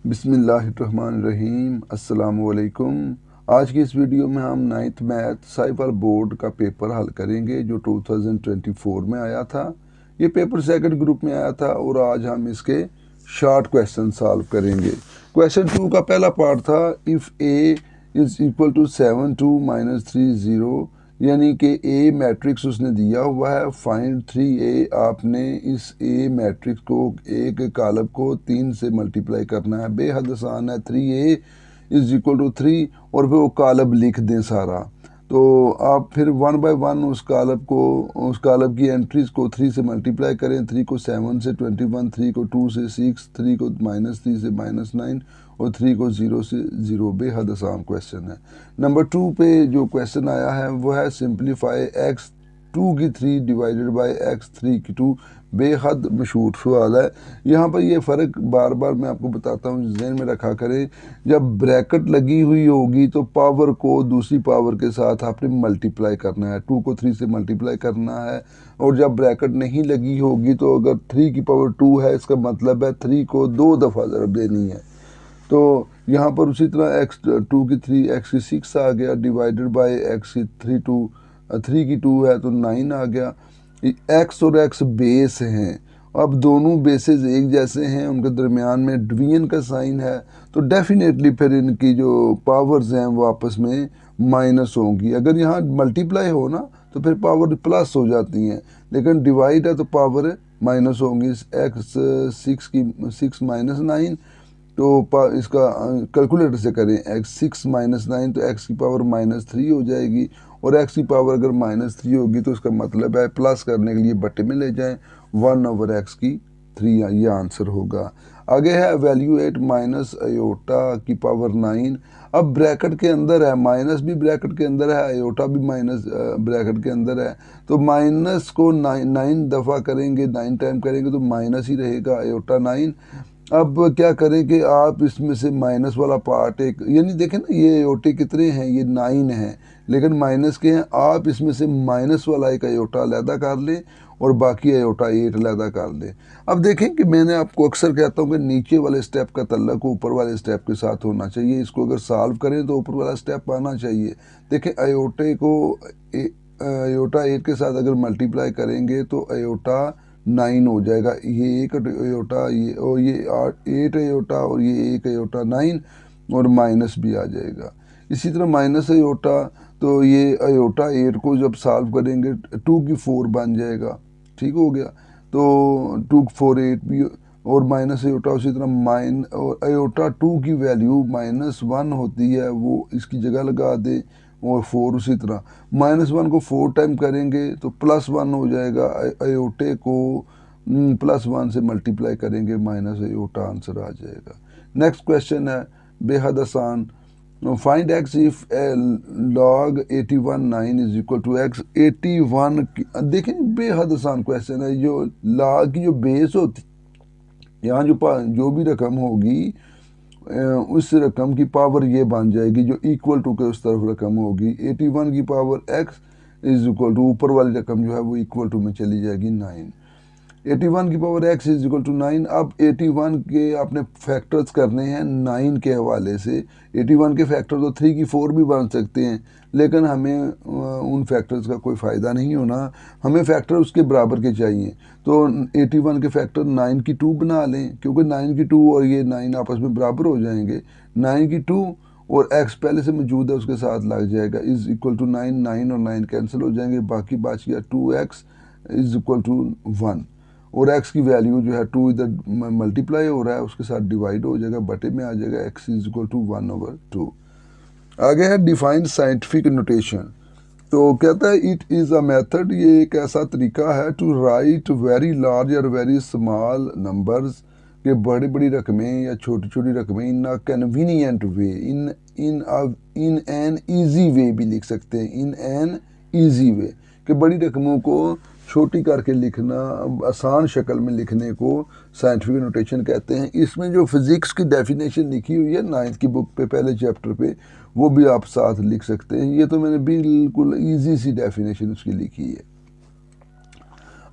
बिस्मिल्लाहिर्रहमानिर्रहीम अस्सलामुअलैकुम। आज की इस वीडियो में हम 9th मैथ साइफर बोर्ड का पेपर हल करेंगे जो 2024 में आया था। ये पेपर सेकंड ग्रुप में आया था और आज हम इसके शॉर्ट क्वेश्चन सॉल्व करेंगे। क्वेश्चन 2 का पहला पार्ट था if a is equal to 7 2 -3 0, यानी कि ए मैट्रिक्स उसने दिया हुआ है, फाइंड 3a। आपने इस ए मैट्रिक्स को एक कालब को 3 से मल्टीप्लाई करना है। बेहद आसान है। 3a इज इक्वल टू 3 और फिर वो कालब लिख दें सारा। तो आप फिर 1 बाय 1 उस कालब की एंट्रीज को 3 से मल्टीप्लाई करें। 3 को 7 से 21, 3 को 2 से 6, 3 को -3 से -9 और 3 को 0 से 0। बेहद आसान क्वेश्चन है। नंबर 2 पे जो क्वेश्चन आया है वो है सिंप्लीफाई x2 की 3 डिवाइडेड बाय x3 की 2। बेहद मशहूर सवाल है। यहाँ पर ये फ़र्क बार बार मैं आपको बताता हूँ, जहन में रखा करें। जब ब्रैकेट लगी हुई होगी तो पावर को दूसरी पावर के साथ आपने मल्टीप्लाई करना है, 2 को 3 से मल्टीप्लाई करना है। और जब ब्रैकेट नहीं लगी होगी तो अगर 3 की पावर 2 है, इसका मतलब है 3 को 2 दफ़ा ज़रब देनी है। तो यहाँ पर उसी तरह x2 की 3 x की 6 आ गया डिवाइडेड बाय x की 3 की 2 है तो 9 आ गया। x और x बेस हैं। अब दोनों बेसेस एक जैसे हैं, उनके दरमियान में डिवीजन का साइन है, तो डेफिनेटली फिर इनकी जो पावर्स हैं वो आपस में माइनस होंगी। अगर यहाँ मल्टीप्लाई हो ना तो फिर पावर प्लस हो जाती हैं, लेकिन डिवाइड है तो पावर माइनस होंगी। x 6 की 6 -9, तो इसका कैलकुलेटर से करें x 6 -9 तो x की पावर -3 हो जाएगी। और x की पावर अगर -3 होगी तो इसका मतलब है प्लस करने के लिए बटे में ले जाएं 1/x की 3, ये आंसर होगा। आगे है वैल्यूएट माइनस आयोटा की पावर 9। अब ब्रैकेट के अंदर है, माइनस भी ब्रैकेट के अंदर है, आयोटा भी माइनस ब्रैकेट के अंदर है। तो माइनस को 9 दफ़ा करेंगे, 9 टाइम करेंगे तो माइनस ही रहेगा आयोटा 9। अब क्या करें कि आप इसमें से माइनस वाला पार्ट एक, यानी देखें ना ये अयोटे कितने हैं, ये 9 हैं लेकिन माइनस के हैं। आप इसमें से माइनस वाला एक अयोटा अलहदा कर लें और बाकी अयोटा 8 अलहदा कर लें। अब देखें कि मैंने आपको अक्सर कहता हूँ कि नीचे वाले स्टेप का तल्लक ऊपर वाले स्टेप के साथ होना चाहिए। इसको अगर सॉल्व करें तो ऊपर वाला स्टेप आना चाहिए। देखें अयोटे को अयोटा 8 के साथ अगर मल्टीप्लाई करेंगे तो अयोटा 9 हो जाएगा। ये एक अयोटा, ये और ये 8 अयोटा और ये एक अयोटा 9 और माइनस भी आ जाएगा। इसी तरह माइनस अयोटा, तो ये अयोटा 8 को जब सॉल्व करेंगे 2 की 4 बन जाएगा। ठीक हो गया। तो 2 4 8 भी, और माइनस अयोटा उसी तरह और अयोटा 2 की वैल्यू -1 होती है, वो इसकी जगह लगा दे। और 4 उसी तरह -1 को 4 टाइम करेंगे तो +1 हो जाएगा। अयोटे को +1 से मल्टीप्लाई करेंगे माइनस अयोटा आंसर आ जाएगा। नेक्स्ट क्वेश्चन है बेहद आसान। Find x if log 81 9 is equal to x 81। देखें बेहद आसान क्वेश्चन है। जो log की जो बेस होती, यहाँ जो भी रकम होगी उस रकम की पावर ये बन जाएगी जो इक्वल टू के उस तरफ रकम होगी। 81 की power x is equal to, ऊपर वाली रकम जो है वो इक्वल टू में चली जाएगी 9। 81 की power x is equal to 9। अब 81 के आपने फैक्टर्स करने हैं 9 के हवाले से। 81 के फैक्टर तो 3 की 4 भी बन सकते हैं, लेकिन हमें उन फैक्टर्स का कोई फ़ायदा नहीं होना। हमें फैक्टर उसके बराबर के चाहिए। तो 81 के फैक्टर 9 की 2 बना लें, क्योंकि 9 की 2 और ये 9 आपस में बराबर हो जाएंगे। 9 की 2 और x पहले से मौजूद है उसके साथ लग जाएगा, इज इक्वल टू 9। 9 और 9 कैंसिल हो जाएंगे, बाकी बच गया 2x इज इक्वल टू 1। और x की वैल्यू जो है 2 इधर मल्टीप्लाई हो रहा है उसके साथ डिवाइड हो जाएगा, बटे में आ जाएगा x इज इक्वल टू 1/2। आगे है डिफाइन साइंटिफिक नोटेशन। तो कहता है इट इज़ अ मेथड, ये एक ऐसा तरीका है टू राइट वेरी लार्ज और वेरी स्मॉल नंबर्स, के बड़ी बड़ी रकमें या छोटी छोटी रकमें in a convenient way, in an easy way भी लिख सकते हैं, इन एन ईजी वे, कि बड़ी रकमों को छोटी करके लिखना, आसान शक्ल में लिखने को साइंटिफिक नोटेशन कहते हैं। इसमें जो फिज़िक्स की डेफिनेशन लिखी हुई है 9th की बुक पे पहले चैप्टर पे, वो भी आप साथ लिख सकते हैं। ये तो मैंने बिल्कुल इजी सी डेफिनेशन उसकी लिखी है।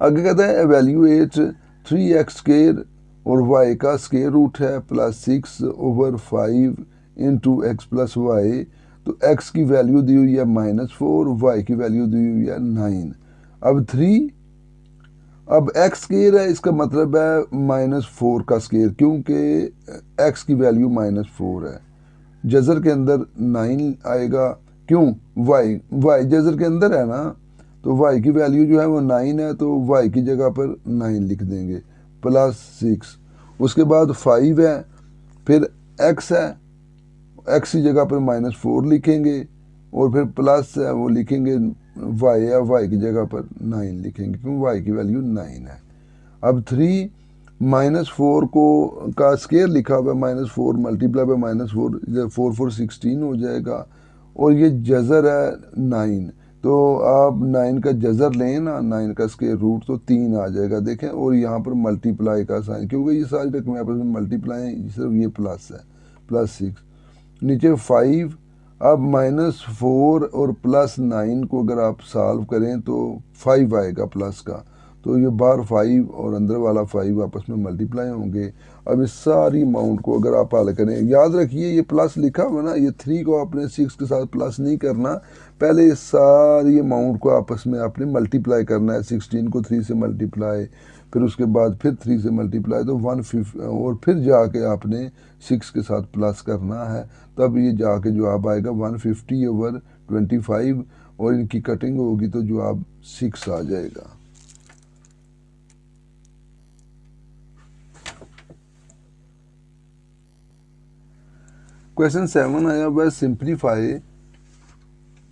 आगे कहता है एवेल्यूएट 3x स्क्वायर और y का स्क्वायर रूट है +6/5 इंटू एक्स प्लस वाई। तो x की वैल्यू दी हुई है -4, y की वैल्यू दी हुई है 9। अब 3, अब x स्क्वायर है, इसका मतलब है -4 का स्क्वायर, क्योंकि x की वैल्यू -4 है। जजर के अंदर 9 आएगा, क्यों? y जजर के अंदर है ना, तो y की वैल्यू जो है वो 9 है, तो y की जगह पर 9 लिख देंगे +6। उसके बाद 5 है, फिर x है, x की जगह पर -4 लिखेंगे, और फिर प्लस है वो लिखेंगे, y है, y की जगह पर 9 लिखेंगे, क्योंकि y की वैल्यू 9 है। अब 3 -4 को का स्क्वायर लिखा हुआ है, -4 मल्टीप्लाई बाय -4, 4 4 16 हो जाएगा, और ये जजर है 9, तो आप 9 का जजर लें ना, 9 का स्क्वायर रूट, तो 3 आ जाएगा, देखें। और यहाँ पर मल्टीप्लाई का साइन, क्योंकि ये सारी रकमें आपस में मल्टीप्लाई हैं, सिर्फ ये प्लस है, +6। नीचे 5, अब -4 और +9 को अगर आप सॉल्व करें तो 5 आएगा प्लस का, तो ये बाहर 5 और अंदर वाला 5 आपस में मल्टीप्लाई होंगे। अब इस सारी अमाउंट को अगर आप हल करें, याद रखिए ये प्लस लिखा हुआ ना, ये 3 को आपने 6 के साथ प्लस नहीं करना, पहले इस सारी अमाउंट को आपस में आपने मल्टीप्लाई करना है। 16 को 3 से मल्टीप्लाई, फिर उसके बाद फिर 3 से मल्टीप्लाई, तो 150, और फिर जाके आपने 6 के साथ प्लस करना है, तब ये जाके जवाब आएगा 150/25, और इनकी कटिंग होगी तो जवाब 6 आ जाएगा। क्वेश्चन 7 आया हुआ, सिंप्लीफाई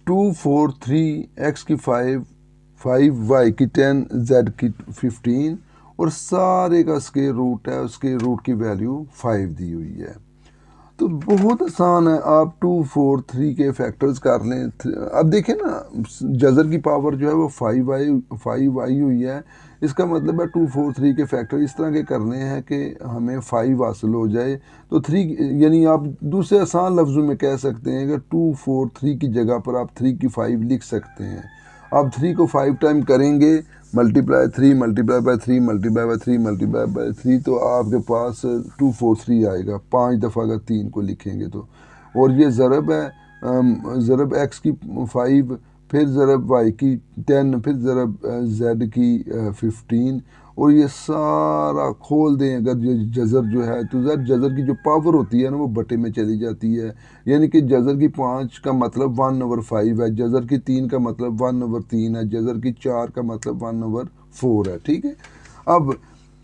2 4 3 x की 5 y की 10 z की 15, और सारे का स्क्वायर रूट है, उसके रूट की वैल्यू 5 दी हुई है। तो बहुत आसान है, आप 2 4 3 के फैक्टर्स कर लें। अब देखें ना, जजर की पावर जो है वो 5 आई हुई है, इसका मतलब है 2 4 3 के फैक्टर इस तरह के करने हैं कि हमें 5 हासिल हो जाए। तो 3, यानी आप दूसरे आसान लफ्ज़ों में कह सकते हैं कि 2 4 3 की जगह पर आप 3 की 5 लिख सकते हैं। आप 3 को 5 टाइम करेंगे, multiply 3 multiply by 3 multiply by 3 multiply by 3, तो आपके पास 243 आएगा। 5 दफ़ा अगर 3 को लिखेंगे तो, और ये ज़रब है, ज़रब x की 5, फिर ज़रब y की 10, फिर ज़रब z की 15, और ये सारा खोल दें अगर ये जज़र जो है, तो जज़र की जो पावर होती है ना वो बटे में चली जाती है। यानी कि जज़र की 5 का मतलब 1/5 है, जज़र की 3 का मतलब 1/3 है, जज़र की 4 का मतलब 1/4 है, ठीक है। अब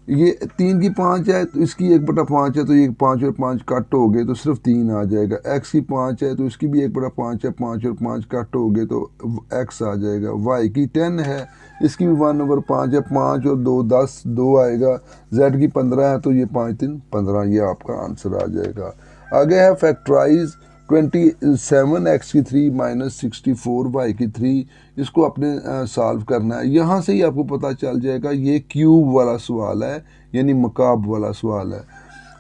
ये 3 की 5 है, तो इसकी 1/5 है, तो ये 5 और 5 कट हो गए तो सिर्फ 3 आ जाएगा। x की 5 है, तो इसकी भी 1/5 है, 5 और 5 कट हो गए तो x आ जाएगा। y की 10 है, इसकी भी 1/5 है, 5 और 2 10, 2 आएगा। z की 15 है, तो ये 5 3 15, ये आपका आंसर आ जाएगा। आगे है फैक्टराइज 27x की 3 -64 y की 3, इसको आपने सॉल्व करना है। यहाँ से ही आपको पता चल जाएगा ये क्यूब वाला सवाल है, यानी मकाब वाला सवाल है।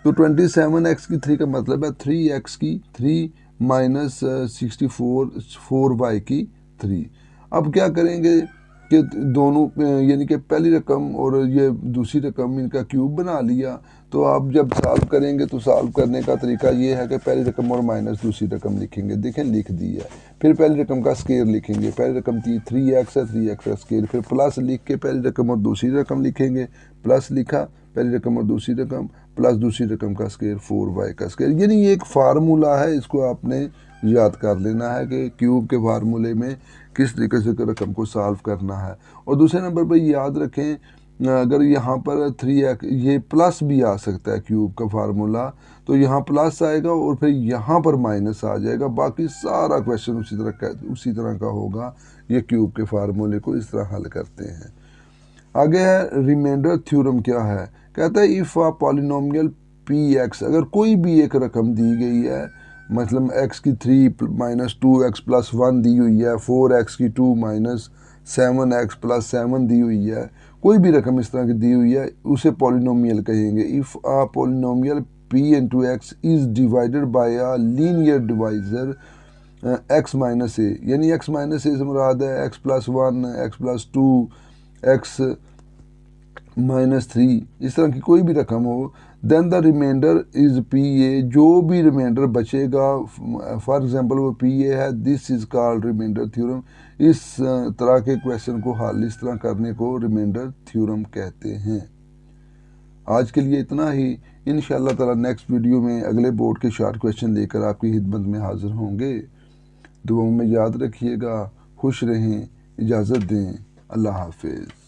तो 27x की 3 का मतलब है 3x की 3 -64 4y की 3। अब क्या करेंगे कि दोनों, यानी कि पहली रकम और ये दूसरी रकम, इनका क्यूब बना लिया। तो आप जब सॉल्व करेंगे तो सॉल्व करने का तरीका ये है कि पहली रकम और माइनस दूसरी रकम लिखेंगे, देखें लिख दी है। फिर पहली रकम का स्क्वायर लिखेंगे, पहली रकम थी 3x है, 3x का स्क्वायर, फिर प्लस लिख के पहली रकम और दूसरी रकम लिखेंगे, प्लस लिखा पहली रकम और दूसरी रकम, प्लस दूसरी रकम का स्क्वायर 4y का स्क्वायर। यानी ये एक फार्मूला है, इसको आपने याद कर लेना है कि क्यूब के फार्मूले में किस तरीके से रकम को सॉल्व करना है। और दूसरे नंबर पर याद रखें, अगर यहाँ पर 3x, ये प्लस भी आ सकता है क्यूब का फार्मूला, तो यहाँ प्लस आएगा और फिर यहाँ पर माइनस आ जाएगा। बाकी सारा क्वेश्चन उसी तरह का होगा। ये क्यूब के फार्मूले को इस तरह हल करते हैं। आगे है रिमाइंडर थ्योरम। क्या है? कहता है इफ़ आ पॉलिनोमियल px, अगर कोई भी एक रकम दी गई है, मतलब x की 3 - 2x + 1 दी हुई है, 4x की 2 - 7x + 7 दी हुई है, कोई भी रकम इस तरह की दी हुई है, उसे पॉलिनोमियल कहेंगे। If a polynomial p × x is divided by a linear divisor x - a, यानी x - a से मुराद है x + 1, x + 2, x -3 इस तरह की कोई भी रकम हो, then the remainder is p a, जो भी रिमाइंडर बचेगा, फॉर एग्जांपल वो पी ए है, this is called remainder theorem. इस तरह के क्वेश्चन को हल इस तरह करने को रिमाइंडर थ्योरम कहते हैं। आज के लिए इतना ही। इंशाअल्लाह ताला नेक्स्ट वीडियो में अगले बोर्ड के शॉर्ट क्वेश्चन लेकर आपकी खिदमत में हाजिर होंगे। दुआओं में याद रखिएगा, खुश रहें, इजाज़त दें, अल्लाह हाफिज़।